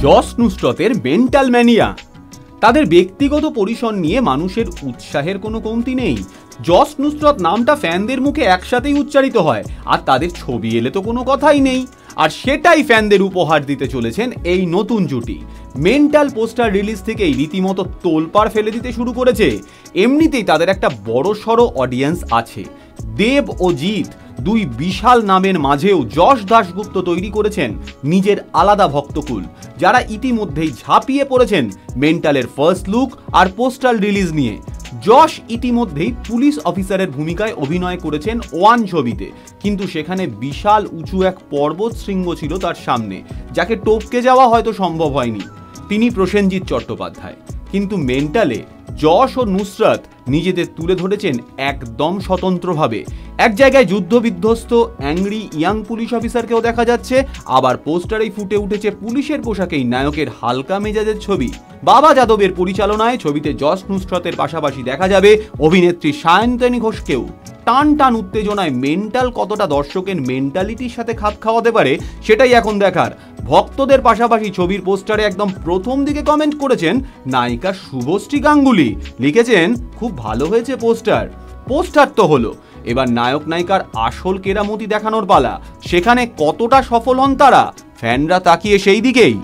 Jos নুসরতের mental mania. তাদের ব্যক্তিগত পরিসর নিয়ে মানুষের উৎসাহের কোনো কমতি নেই। জস নুসরত নামটা ফ্যানদের মুখে একসাথেই উচ্চারিত হয়, আর তাদের ছবি এলে তো কোনো কথাই নেই। আর সেটাই ফ্যানদের উপহার দিতে চলেছেন এই নতুন জুটি। মেন্টাল পোস্টার রিলিজ থেকেই রীতিমতো তোলপাড় ফেলে দিতে শুরু করেছে। এমনিতেই তাদের একটা বড়সড় অডিয়েন্স আছে। দেব ও জিৎ দুই বিশাল নামের মাঝেও যশ দাশগুপ্ত তৈরি করেছেন নিজের আলাদা ভক্তকুল, যারা ইতিমধ্যেই ঝাঁপিয়ে পড়েছেন মেন্টালের ফার্স্ট লুক আর পোস্টার রিলিজ নিয়ে। যশ ইতিমধ্যেই পুলিশ অফিসারের ভূমিকায় অভিনয় করেছেন ওয়ান ছবিতে, কিন্তু সেখানে বিশাল উঁচু এক পর্বত শৃঙ্গ ছিল তার সামনে, যাকে টপকে যাওয়া হয়তো সম্ভব হয়নি। তিনি প্রসেনজিৎ চট্টোপাধ্যায়। কিন্তু মেন্টালে যশ ও নুসরত নিজেদের তুলে ধরেছেন একদম স্বতন্ত্রভাবে। এক জায়গায় যুদ্ধ বিধ্বস্ত অ্যাংরি ইয়াং পুলিশ অফিসারকেও দেখা যাচ্ছে, আবার পোস্টারেই ফুটে উঠেছে পুলিশের পোশাকেই নায়কের হালকা মেজাজের ছবি। বাবা যাদবের পরিচালনায় ছবিতে যশ নুসরতের পাশাপাশি দেখা যাবে অভিনেত্রী সায়ন্তনী ঘোষকেও। টান টান উত্তেজনায় মেন্টাল কতটা দর্শকের মেন্টালিটির সাথে খাপ খাওয়াতে পারে সেটাই এখন দেখার। ভক্তদের পাশাপাশি ছবির পোস্টারে একদম প্রথম দিকে কমেন্ট করেছেন নায়িকা শুভশ্রী গাঙ্গুলি। লিখেছেন, খুব ভালো হয়েছে পোস্টার তো হলো, এবার নায়ক নায়িকার আসল কেরামতি দেখানোর পালা। সেখানে কতটা সফল হন তারা, ফ্যানরা তাকিয়ে সেই দিকেই।